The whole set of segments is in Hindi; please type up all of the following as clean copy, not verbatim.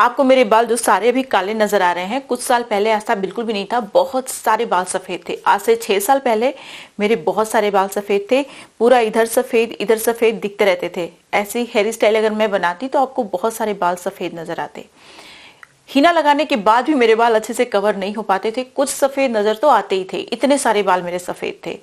आपको मेरे बाल जो सारे अभी काले नजर आ रहे हैं, कुछ साल पहले ऐसा बिल्कुल भी नहीं था। बहुत सारे बाल सफेद थे। आज से 6 साल पहले मेरे बहुत सारे बाल सफेद थे। पूरा इधर सफेद दिखते रहते थे। ऐसी हेयर स्टाइल अगर मैं बनाती तो आपको बहुत सारे बाल सफेद नजर आते। हीना लगाने के बाद भी मेरे बाल अच्छे से कवर नहीं हो पाते थे। कुछ सफेद नजर तो आते ही थे, इतने सारे बाल मेरे सफेद थे।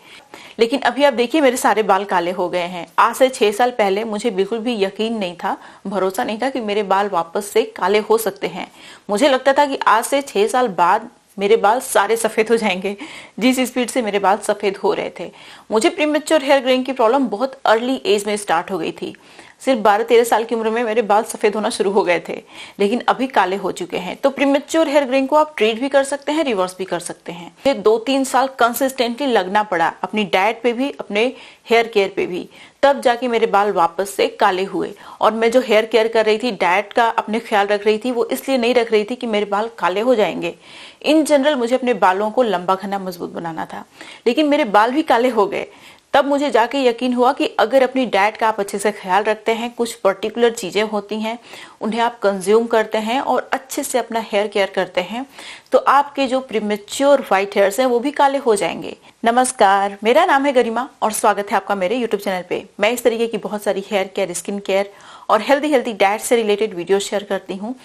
लेकिन अभी आप देखिए मेरे सारे बाल काले हो गए हैं। आज से 6 साल पहले मुझे बिल्कुल भी यकीन नहीं था, भरोसा नहीं था कि मेरे बाल वापस से काले हो सकते हैं। मुझे लगता था कि आज से 6 साल बाद मेरे बाल सारे सफेद हो जाएंगे, जिस स्पीड से मेरे बाल सफेद हो रहे थे। मुझे प्रीमेच्योर हेयर ग्रेइंग की प्रॉब्लम बहुत अर्ली एज में स्टार्ट हो गई थी। सिर्फ 12-13 साल की उम्र में मेरे बाल सफेद होना शुरू हो गए थे, लेकिन अभी काले हो चुके हैं। तो प्रीमेच्योर हेयर ग्रेइंग को आप ट्रीट भी कर सकते हैं, रिवर्स भी कर सकते हैं। मुझे 2-3 साल कंसिस्टेंटली लगना पड़ा, अपनी डाइट पे भी, अपने हेयर केयर पे भी, तब जाके मेरे बाल वापस से काले हुए। और मैं जो हेयर केयर कर रही थी, डाइट का अपने ख्याल रख रही थी, वो इसलिए नहीं रख रही थी कि मेरे बाल काले हो जाएंगे। इन जनरल मुझे अपने बालों को लंबा घना मजबूत बनाना था, लेकिन मेरे बाल भी काले हो गए। तब मुझे जाके यकीन हुआ कि अगर अपनी डाइट का आप अच्छे से ख्याल रखते हैं, कुछ पर्टिकुलर चीजें होती हैं, उन्हें आप कंज्यूम करते हैं और अच्छे से अपना हेयर केयर करते हैं, तो आपके जो प्रीमेच्योर व्हाइट हेयर्स हैं वो भी काले हो जाएंगे। नमस्कार, मेरा नाम है गरिमा और स्वागत है आपका मेरे यूट्यूब चैनल पे। मैं इस तरीके की बहुत सारी हेयर केयर, स्किन केयर और हेल्दी डाइट से रिलेटेड वीडियो शेयर करती हूँ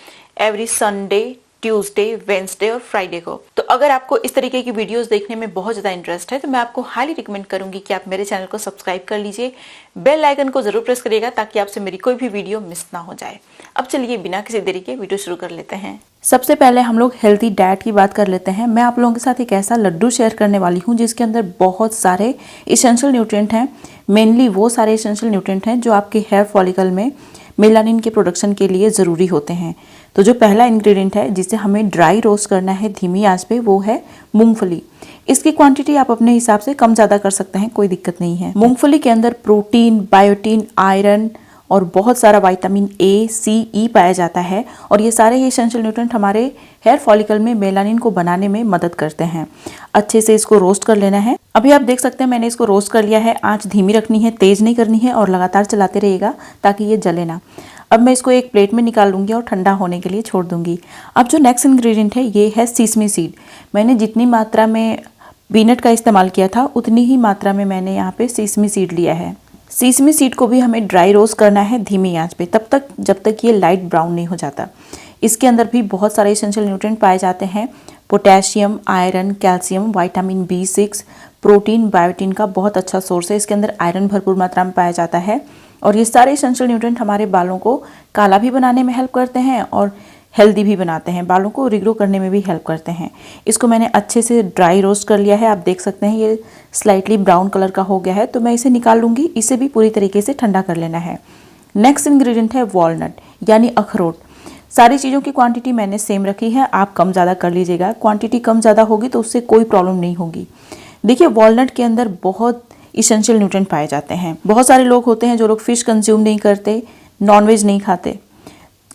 एवरी संडे, ट्यूसडे, वेंसडे और फ्राइडे को। तो अगर आपको इस तरीके की वीडियोस देखने में बहुत ज्यादा इंटरेस्ट है तो मैं आपको हाईली रिकमेंड करूंगी कि आप मेरे चैनल को सब्सक्राइब कर लीजिए। बेल आइकन को जरूर प्रेस करिएगा ताकि आपसे मेरी कोई भी वीडियो मिस ना हो जाए। अब चलिए बिना किसी देरी के वीडियो शुरू कर लेते हैं। सबसे पहले हम लोग हेल्दी डाइट की बात कर लेते हैं। मैं आप लोगों के साथ एक ऐसा लड्डू शेयर करने वाली हूँ जिसके अंदर बहुत सारे इसेंशियल न्यूट्रिएंट हैं। मेनली वो सारे इसेंशियल न्यूट्रिएंट हैं जो आपके हेयर फॉलिकल में मेलानिन के प्रोडक्शन के लिए ज़रूरी होते हैं। तो जो पहला इंग्रेडिएंट है जिसे हमें ड्राई रोस्ट करना है धीमी आंच पे, वो है मूंगफली। इसकी क्वांटिटी आप अपने हिसाब से कम ज़्यादा कर सकते हैं, कोई दिक्कत नहीं है। मूंगफली के अंदर प्रोटीन, बायोटीन, आयरन और बहुत सारा विटामिन ए, सी, ई पाया जाता है और ये सारे ही एसेंशियल न्यूट्रिएंट हमारे हेयर फॉलिकल में मेलानिन को बनाने में मदद करते हैं। अच्छे से इसको रोस्ट कर लेना है। अभी आप देख सकते हैं मैंने इसको रोस्ट कर लिया है। आंच धीमी रखनी है, तेज नहीं करनी है और लगातार चलाते रहिएगा ताकि ये जले ना। अब मैं इसको एक प्लेट में निकाल लूँगी और ठंडा होने के लिए छोड़ दूँगी। अब जो नेक्स्ट इंग्रेडिएंट है ये है सीसमी सीड। मैंने जितनी मात्रा में पीनट का इस्तेमाल किया था उतनी ही मात्रा में मैंने यहाँ पे सीसमी सीड लिया है। सीसमी सीड को भी हमें ड्राई रोस्ट करना है धीमी आंच पे, तब तक जब तक ये लाइट ब्राउन नहीं हो जाता। इसके अंदर भी बहुत सारे एसेंशियल न्यूट्रिएंट पाए जाते हैं। Potassium, iron, calcium, vitamin B6, protein, biotin का बहुत अच्छा सोर्स है। इसके अंदर आयरन भरपूर मात्रा में पाया जाता है और ये सारे एसेंशियल न्यूट्रिएंट हमारे बालों को काला भी बनाने में हेल्प करते हैं और हेल्दी भी बनाते हैं, बालों को रिग्रो करने में भी हेल्प करते हैं। इसको मैंने अच्छे से ड्राई रोस्ट कर लिया है। आप देख सकते हैं ये स्लाइटली ब्राउन कलर का हो गया है, तो मैं इसे निकाल लूँगी। इसे भी पूरी तरीके से ठंडा कर लेना है। नेक्स्ट इंग्रेडिएंट है वॉलनट यानी अखरोट। सारी चीज़ों की क्वांटिटी मैंने सेम रखी है, आप कम ज़्यादा कर लीजिएगा। क्वांटिटी कम ज़्यादा होगी तो उससे कोई प्रॉब्लम नहीं होगी। देखिए वॉलनट के अंदर बहुत इसेंशियल न्यूट्रिएंट पाए जाते हैं। बहुत सारे लोग होते हैं जो लोग फिश कंज्यूम नहीं करते, नॉनवेज नहीं खाते।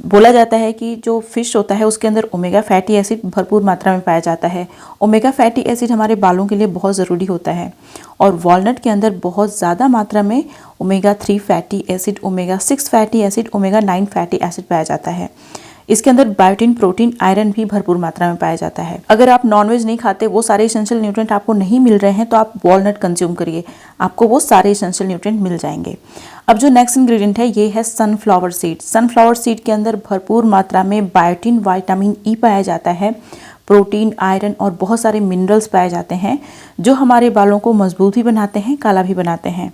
बोला जाता है कि जो फिश होता है उसके अंदर ओमेगा फैटी एसिड भरपूर मात्रा में पाया जाता है। ओमेगा फैटी एसिड हमारे बालों के लिए बहुत ज़रूरी होता है और वॉलनट के अंदर बहुत ज़्यादा मात्रा में omega 3 fatty acid, omega 6 fatty acid, omega 9 fatty acid पाया जाता है। इसके अंदर बायोटीन, प्रोटीन, आयरन भी भरपूर मात्रा में पाया जाता है। अगर आप नॉनवेज नहीं खाते, वो सारे एसेंशियल न्यूट्रिएंट आपको नहीं मिल रहे हैं तो आप वॉलनट कंज्यूम करिए, आपको वो सारे एसेंशियल न्यूट्रिएंट मिल जाएंगे। अब जो नेक्स्ट इंग्रेडिएंट है ये है सनफ्लावर सीड। सनफ्लावर सीड के अंदर भरपूर मात्रा में बायोटीन, विटामिन ई पाया जाता है, प्रोटीन, आयरन और बहुत सारे मिनरल्स पाए जाते हैं जो हमारे बालों को मजबूत भी बनाते हैं, काला भी बनाते हैं।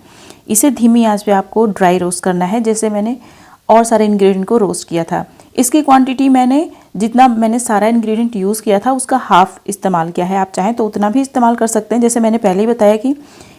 इसे धीमी आंच पे आपको ड्राई रोस्ट करना है, जैसे मैंने और सारे इंग्रेडिएंट को रोस्ट किया था। इसकी क्वांटिटी जितना मैंने सारा इंग्रेडिएंट यूज़ किया था उसका हाफ इस्तेमाल किया है। आप चाहें तो उतना भी इस्तेमाल कर सकते हैं। जैसे मैंने पहले ही बताया कि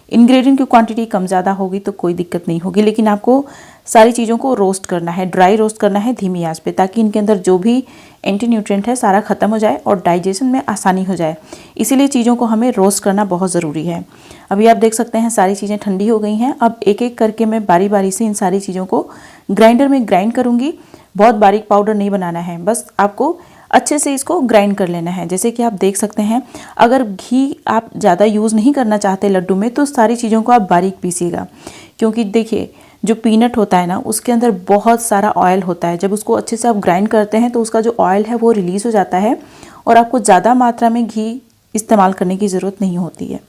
इंग्रेडिएंट की क्वांटिटी कम ज़्यादा होगी तो कोई दिक्कत नहीं होगी, लेकिन आपको सारी चीज़ों को रोस्ट करना है, ड्राई रोस्ट करना है धीमी आंच पे, ताकि इनके अंदर जो भी एंटी न्यूट्रिएंट है सारा ख़त्म हो जाए और डाइजेशन में आसानी हो जाए। इसीलिए चीज़ों को हमें रोस्ट करना बहुत ज़रूरी है। अभी आप देख सकते हैं सारी चीज़ें ठंडी हो गई हैं। अब एक एक करके मैं बारी बारी से इन सारी चीज़ों को ग्राइंडर में ग्राइंड करूँगी। बहुत बारीक पाउडर नहीं बनाना है, बस आपको अच्छे से इसको ग्राइंड कर लेना है। जैसे कि आप देख सकते हैं, अगर घी आप ज़्यादा यूज़ नहीं करना चाहते लड्डू में तो सारी चीज़ों को आप बारीक पीसिएगा, क्योंकि देखिए जो पीनट होता है ना, उसके अंदर बहुत सारा ऑयल होता है। जब उसको अच्छे से आप ग्राइंड करते हैं तो उसका जो ऑयल है वो रिलीज़ हो जाता है और आपको ज़्यादा मात्रा में घी इस्तेमाल करने की ज़रूरत नहीं होती है।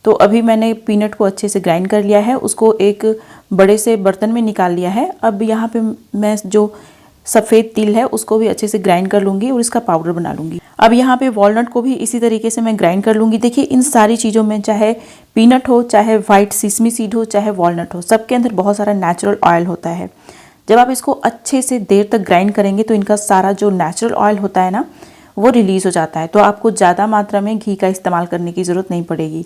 तो अभी मैंने पीनट को अच्छे से ग्राइंड कर लिया है, उसको एक बड़े से बर्तन में निकाल लिया है। अब यहाँ पे मैं जो सफ़ेद तिल है उसको भी अच्छे से ग्राइंड कर लूँगी और इसका पाउडर बना लूँगी। अब यहाँ पे वॉलनट को भी इसी तरीके से मैं ग्राइंड कर लूँगी। देखिए इन सारी चीज़ों में, चाहे पीनट हो, चाहे वाइट सिसमी सीड हो, चाहे वॉलनट हो, सबके अंदर बहुत सारा नेचुरल ऑयल होता है। जब आप इसको अच्छे से देर तक ग्राइंड करेंगे तो इनका सारा जो नेचुरल ऑयल होता है ना, वो रिलीज़ हो जाता है। तो आपको ज़्यादा मात्रा में घी का इस्तेमाल करने की ज़रूरत नहीं पड़ेगी।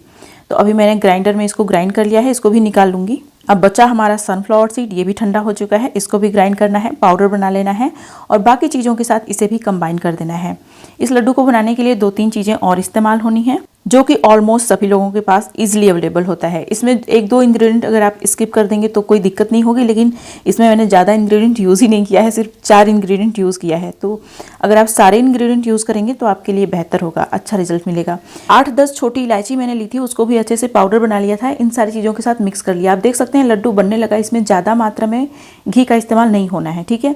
तो अभी मैंने ग्राइंडर में इसको ग्राइंड कर लिया है, इसको भी निकाल लूँगी। अब बचा हमारा सनफ्लावर सीड, ये भी ठंडा हो चुका है, इसको भी ग्राइंड करना है, पाउडर बना लेना है और बाकी चीज़ों के साथ इसे भी कंबाइन कर देना है। इस लड्डू को बनाने के लिए 2-3 चीज़ें और इस्तेमाल होनी है, जो कि ऑलमोस्ट सभी लोगों के पास इजीली अवेलेबल होता है। इसमें 1-2 इंग्रेडिएंट अगर आप स्किप कर देंगे तो कोई दिक्कत नहीं होगी, लेकिन इसमें मैंने ज़्यादा इंग्रेडिएंट यूज़ ही नहीं किया है, सिर्फ 4 इंग्रेडिएंट यूज़ किया है। तो अगर आप सारे इंग्रेडिएंट यूज़ करेंगे तो आपके लिए बेहतर होगा, अच्छा रिजल्ट मिलेगा। 8-10 छोटी इलायची मैंने ली थी, उसको भी अच्छे से पाउडर बना लिया था, इन सारी चीज़ों के साथ मिक्स कर लिया। आप देख सकते हैं लड्डू बनने लगा, इसमें ज़्यादा मात्रा में घी का इस्तेमाल नहीं होना है, ठीक है।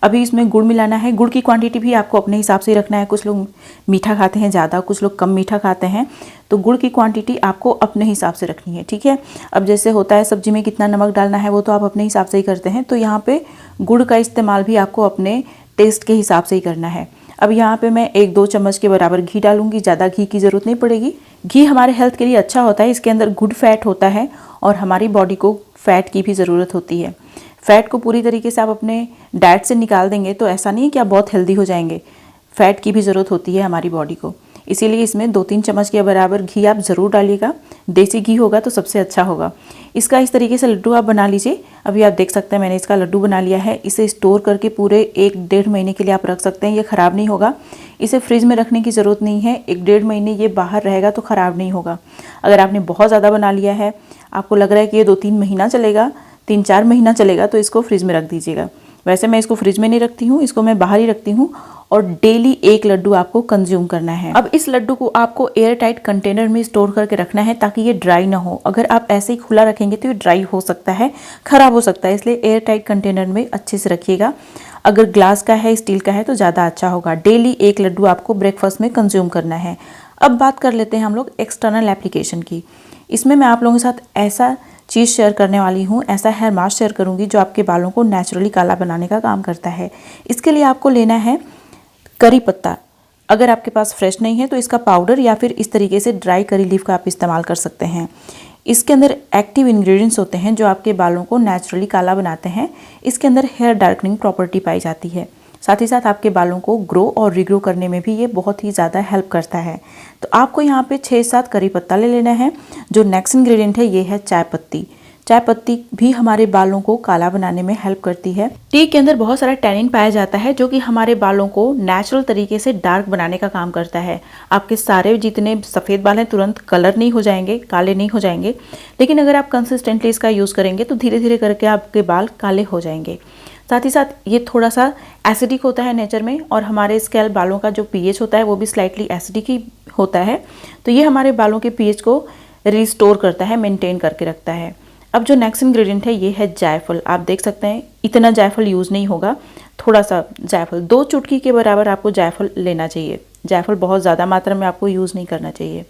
अभी इसमें गुड़ मिलाना है। गुड़ की क्वांटिटी भी आपको अपने हिसाब से ही रखना है। कुछ लोग मीठा खाते हैं ज़्यादा, कुछ लोग कम मीठा खाते हैं, तो गुड़ की क्वांटिटी आपको अपने हिसाब से रखनी है, ठीक है। अब जैसे होता है सब्जी में कितना नमक डालना है वो तो आप अपने हिसाब से ही करते हैं, तो यहाँ पे गुड़ का इस्तेमाल भी आपको अपने टेस्ट के हिसाब से ही करना है। अब यहाँ पे मैं 1-2 चम्मच के बराबर घी डालूंगी, ज़्यादा घी की ज़रूरत नहीं पड़ेगी। घी हमारे हेल्थ के लिए अच्छा होता है, इसके अंदर गुड फैट होता है और हमारी बॉडी को फैट की भी ज़रूरत होती है। फैट को पूरी तरीके से आप अपने डाइट से निकाल देंगे तो ऐसा नहीं है कि आप बहुत हेल्दी हो जाएंगे, फैट की भी ज़रूरत होती है हमारी बॉडी को। इसीलिए इसमें 2-3 चम्मच के बराबर घी आप ज़रूर डालिएगा। देसी घी होगा तो सबसे अच्छा होगा। इसका इस तरीके से लड्डू आप बना लीजिए। अभी आप देख सकते हैं मैंने इसका लड्डू बना लिया है। इसे स्टोर करके पूरे 1-1.5 महीने के लिए आप रख सकते हैं, ये ख़राब नहीं होगा। इसे फ्रिज में रखने की ज़रूरत नहीं है, 1-1.5 महीने ये बाहर रहेगा तो ख़राब नहीं होगा। अगर आपने बहुत ज़्यादा बना लिया है, आपको लग रहा है कि ये 2-3 महीना चलेगा, 3-4 महीना चलेगा, तो इसको फ्रिज में रख दीजिएगा। वैसे मैं इसको फ्रिज में नहीं रखती हूँ, इसको मैं बाहर ही रखती हूँ और डेली 1 लड्डू आपको कंज्यूम करना है। अब इस लड्डू को आपको एयर टाइट कंटेनर में स्टोर करके रखना है ताकि ये ड्राई ना हो। अगर आप ऐसे ही खुला रखेंगे तो ये ड्राई हो सकता है, खराब हो सकता है, इसलिए एयर टाइट कंटेनर में अच्छे से रखिएगा। अगर ग्लास का है, स्टील का है तो ज़्यादा अच्छा होगा। डेली 1 लड्डू आपको ब्रेकफास्ट में कंज्यूम करना है। अब बात कर लेते हैं हम लोग एक्सटर्नल एप्लीकेशन की। इसमें मैं आप लोगों के साथ ऐसा चीज़ शेयर करने वाली हूँ, ऐसा हेयर मास्क शेयर करूँगी जो आपके बालों को नेचुरली काला बनाने का काम करता है। इसके लिए आपको लेना है करी पत्ता। अगर आपके पास फ्रेश नहीं है तो इसका पाउडर या फिर इस तरीके से ड्राई करी लीफ का आप इस्तेमाल कर सकते हैं। इसके अंदर एक्टिव इंग्रेडिएंट्स होते हैं जो आपके बालों को नेचुरली काला बनाते हैं। इसके अंदर हेयर डार्कनिंग प्रॉपर्टी पाई जाती है। साथ ही साथ आपके बालों को ग्रो और रिग्रो करने में भी ये बहुत ही ज़्यादा हेल्प करता है। तो आपको यहाँ पे 6-7 करी पत्ता ले लेना है। जो नेक्स्ट इंग्रेडिएंट है ये है चाय पत्ती। चाय पत्ती भी हमारे बालों को काला बनाने में हेल्प करती है। टी के अंदर बहुत सारा टैनिन पाया जाता है जो कि हमारे बालों को नेचुरल तरीके से डार्क बनाने का काम करता है। आपके सारे जितने सफ़ेद बाल हैं तुरंत कलर नहीं हो जाएंगे, काले नहीं हो जाएंगे, लेकिन अगर आप कंसिस्टेंटली इसका यूज़ करेंगे तो धीरे धीरे करके आपके बाल काले हो जाएंगे। साथ ही साथ ये थोड़ा सा एसिडिक होता है नेचर में और हमारे स्कैल्प बालों का जो पीएच होता है वो भी स्लाइटली एसिडिक ही होता है। तो ये हमारे बालों के पीएच को रिस्टोर करता है, मेंटेन करके रखता है। अब जो नेक्स्ट इंग्रेडिएंट है ये है जायफल। आप देख सकते हैं इतना जायफल यूज़ नहीं होगा, थोड़ा सा जायफल, 2 चुटकी के बराबर आपको जायफल लेना चाहिए। जायफल बहुत ज़्यादा मात्रा में आपको यूज़ नहीं करना चाहिए।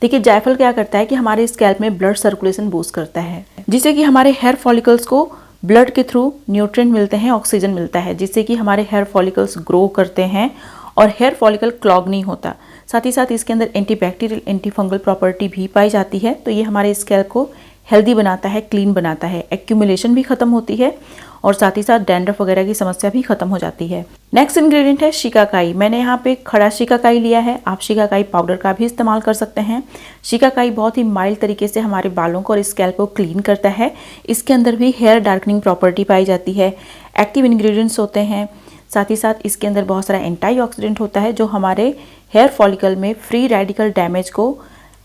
देखिए जायफल क्या करता है कि हमारे स्कैल्प में ब्लड सर्कुलेशन बूस्ट करता है, जिससे कि हमारे हेयर फॉलिकल्स को ब्लड के थ्रू न्यूट्रिएंट मिलते हैं, ऑक्सीजन मिलता है, जिससे कि हमारे हेयर फॉलिकल्स ग्रो करते हैं और हेयर फॉलिकल क्लॉग नहीं होता। साथ ही साथ इसके अंदर एंटीबैक्टीरियल, एंटी फंगल प्रॉपर्टी भी पाई जाती है। तो ये हमारे स्कैल्प को हेल्दी बनाता है, क्लीन बनाता है, एक्यूमुलेशन भी खत्म होती है और साथ ही साथ डैंड्रफ वगैरह की समस्या भी खत्म हो जाती है। नेक्स्ट इंग्रेडिएंट है शिकाकाई। मैंने यहाँ पे खड़ा शिकाकाई लिया है, आप शिकाकाई पाउडर का भी इस्तेमाल कर सकते हैं। शिकाकाई बहुत ही माइल्ड तरीके से हमारे बालों को और स्कैल्प को क्लीन करता है। इसके अंदर भी हेयर डार्कनिंग प्रॉपर्टी पाई जाती है, एक्टिव इंग्रेडिएंट्स होते हैं। साथ ही साथ इसके अंदर बहुत सारा एंटीऑक्सीडेंट होता है जो हमारे हेयर फॉलिकल में फ्री रेडिकल डैमेज को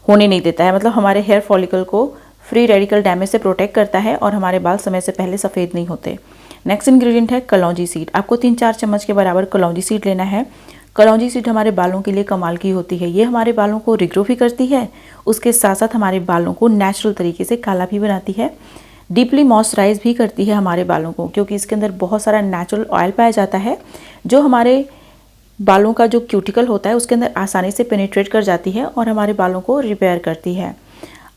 होने नहीं देता है, मतलब हमारे हेयर फॉलिकल को फ्री रेडिकल डैमेज से प्रोटेक्ट करता है और हमारे बाल समय से पहले सफ़ेद नहीं होते। नेक्स्ट इंग्रेडिएंट है कलौंजी सीड। आपको 3-4 चम्मच के बराबर कलौंजी सीड लेना है। कलौंजी सीड हमारे बालों के लिए कमाल की होती है। ये हमारे बालों को रिग्रो भी करती है, उसके साथ साथ हमारे बालों को नेचुरल तरीके से काला भी बनाती है। डीपली मॉइस्चराइज भी करती है हमारे बालों को, क्योंकि इसके अंदर बहुत सारा नेचुरल ऑयल पाया जाता है जो हमारे बालों का जो क्यूटिकल होता है उसके अंदर आसानी से पेनिट्रेट कर जाती है और हमारे बालों को रिपेयर करती है।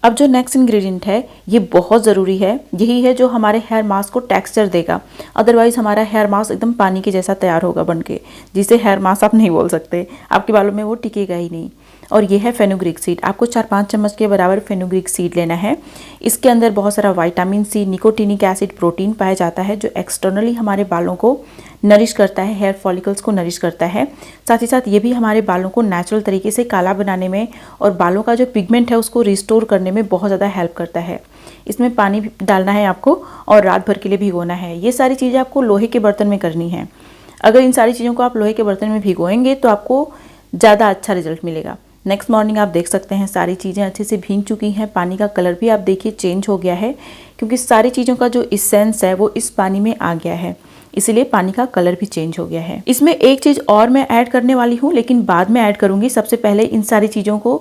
अब जो नेक्स्ट इंग्रेडिएंट है ये बहुत ज़रूरी है, यही है जो हमारे हेयर मास्क को टेक्सचर देगा। अदरवाइज़ हमारा हेयर मास्क एकदम पानी के जैसा तैयार होगा बनके, जिसे हेयर मास्क आप नहीं बोल सकते, आपके बालों में वो टिकेगा ही नहीं। और ये है फेनुग्रीक सीड। आपको 4-5 चम्मच के बराबर फेनुग्रीक सीड लेना है। इसके अंदर बहुत सारा vitamin C, nicotinic acid, protein पाया जाता है जो एक्सटर्नली हमारे बालों को नरिश करता है, हेयर फॉलिकल्स को नरिश करता है। साथ ही साथ ये भी हमारे बालों को नेचुरल तरीके से काला बनाने में और बालों का जो पिगमेंट है उसको रिस्टोर करने में बहुत ज़्यादा हेल्प करता है। इसमें पानी डालना है आपको और रात भर के लिए भिगोना है। ये सारी चीज़ें आपको लोहे के बर्तन में करनी है। अगर इन सारी चीज़ों को आप लोहे के बर्तन में भिगोएंगे तो आपको ज़्यादा अच्छा रिजल्ट मिलेगा। नेक्स्ट मॉर्निंग आप देख सकते हैं सारी चीज़ें अच्छे से भीग चुकी हैं। पानी का कलर भी आप देखिए चेंज हो गया है, क्योंकि सारी चीज़ों का जो इसेंस है वो इस पानी में आ गया है, इसलिए पानी का कलर भी चेंज हो गया है। इसमें एक चीज़ और मैं ऐड करने वाली हूँ, लेकिन बाद में ऐड करूँगी। सबसे पहले इन सारी चीज़ों को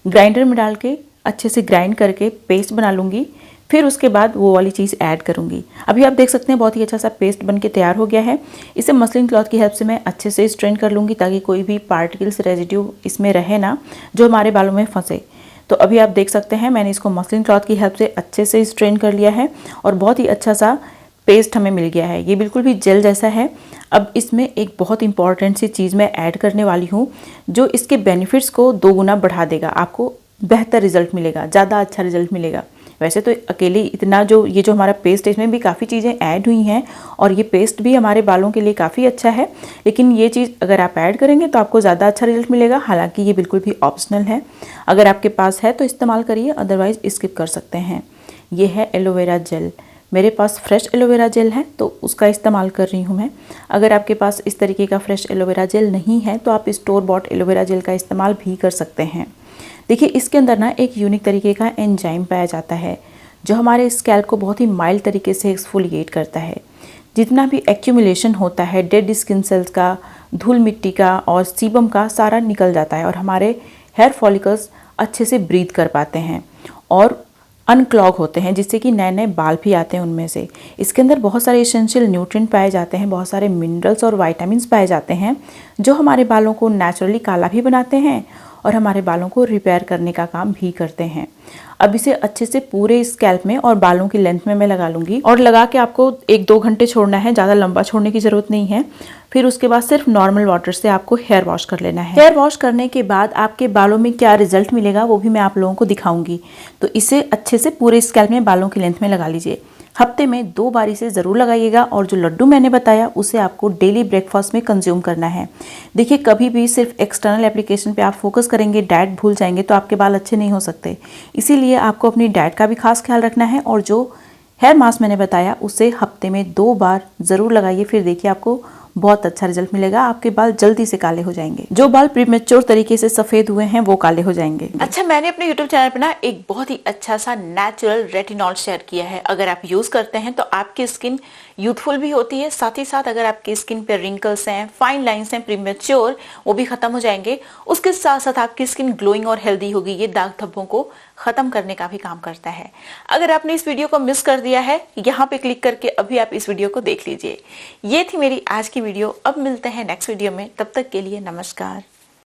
ग्राइंडर में डाल के अच्छे से ग्राइंड करके पेस्ट बना लूँगी, फिर उसके बाद वो वाली चीज़ ऐड करूँगी। अभी आप देख सकते हैं बहुत ही अच्छा सा पेस्ट बन के तैयार हो गया है। इसे मसलिन क्लॉथ की हेल्प से मैं अच्छे से स्ट्रेन कर लूँगी ताकि कोई भी पार्टिकल्स रेजिड्यू इसमें रहे ना, जो हमारे बालों में फंसे। तो अभी आप देख सकते हैं मैंने इसको मसलिन क्लॉथ की हेल्प से अच्छे से स्ट्रेन कर लिया है और बहुत ही अच्छा सा पेस्ट हमें मिल गया है। ये बिल्कुल भी जेल जैसा है। अब इसमें एक बहुत इंपॉर्टेंट सी चीज़ मैं ऐड करने वाली हूँ जो इसके बेनिफिट्स को 2 गुना बढ़ा देगा। आपको बेहतर रिजल्ट मिलेगा, ज़्यादा अच्छा रिजल्ट मिलेगा। वैसे तो अकेले इतना जो ये जो हमारा पेस्ट है इसमें भी काफ़ी चीज़ें ऐड हुई हैं और ये पेस्ट भी हमारे बालों के लिए काफ़ी अच्छा है, लेकिन ये चीज़ अगर आप ऐड करेंगे तो आपको ज़्यादा अच्छा रिजल्ट मिलेगा। हालांकि ये बिल्कुल भी ऑप्शनल है, अगर आपके पास है तो इस्तेमाल करिए, अदरवाइज़ स्किप कर सकते हैं। ये है एलोवेरा जेल। मेरे पास फ्रेश एलोवेरा जेल है तो उसका इस्तेमाल कर रही हूँ मैं। अगर आपके पास इस तरीके का फ्रेश एलोवेरा जेल नहीं है तो आप स्टोर बॉट एलोवेरा जेल का इस्तेमाल भी कर सकते हैं। देखिए इसके अंदर ना एक यूनिक तरीके का एंजाइम पाया जाता है जो हमारे स्कैल्प को बहुत ही माइल्ड तरीके से एक्सफोलिएट करता है। जितना भी एक्यूमुलेशन होता है डेड स्किन सेल्स का, धूल मिट्टी का और सीबम का, सारा निकल जाता है और हमारे हेयर फॉलिकल्स अच्छे से ब्रीथ कर पाते हैं और अनक्लॉग होते हैं, जिससे कि नए नए बाल भी आते हैं उनमें से। इसके अंदर बहुत सारे एसेंशियल न्यूट्रिएंट पाए जाते हैं, बहुत सारे मिनरल्स और विटामिन्स पाए जाते हैं जो हमारे बालों को नेचुरली काला भी बनाते हैं और हमारे बालों को रिपेयर करने का काम भी करते हैं। अब इसे अच्छे से पूरे स्कैल्प में और बालों की लेंथ में मैं लगा लूँगी और लगा के आपको 1-2 घंटे छोड़ना है, ज़्यादा लंबा छोड़ने की ज़रूरत नहीं है। फिर उसके बाद सिर्फ नॉर्मल वाटर से आपको हेयर वॉश कर लेना है। हेयर वॉश करने के बाद आपके बालों में क्या रिजल्ट मिलेगा वो भी मैं आप लोगों को दिखाऊंगी। तो इसे अच्छे से पूरे स्कैल्प में बालों की लेंथ में लगा लीजिए। हफ्ते में 2 बार इसे ज़रूर लगाइएगा और जो लड्डू मैंने बताया उसे आपको डेली ब्रेकफास्ट में कंज्यूम करना है। देखिए कभी भी सिर्फ एक्सटर्नल एप्लीकेशन पे आप फोकस करेंगे, डाइट भूल जाएंगे तो आपके बाल अच्छे नहीं हो सकते। इसीलिए आपको अपनी डाइट का भी खास ख्याल रखना है और जो हेयर मास्क मैंने बताया उसे हफ्ते में 2 बार ज़रूर लगाइए। फिर देखिए आपको बहुत अच्छा रिजल्ट मिलेगा, आपके बाल जल्दी से काले हो जाएंगे। जो बाल प्रीमेच्योर तरीके से सफेद हुए हैं वो काले हो जाएंगे। अच्छा, मैंने अपने YouTube चैनल पे ना एक बहुत ही अच्छा सा नेचुरल रेटिनॉल शेयर किया है। अगर आप यूज करते हैं तो आपकी स्किन यूथफुल भी होती है, साथ ही साथ अगर आपकी स्किन पे रिंकल्स हैं, फाइन लाइंस हैं प्रीमेच्योर, वो भी खत्म हो जाएंगे। उसके साथ साथ आपकी स्किन ग्लोइंग और हेल्दी होगी। ये दाग धब्बों को खत्म करने का भी काम करता है। अगर आपने इस वीडियो को मिस कर दिया है, यहाँ पे क्लिक करके अभी आप इस वीडियो को देख लीजिए। ये थी मेरी आज की वीडियो। अब मिलते हैं नेक्स्ट वीडियो में, तब तक के लिए नमस्कार।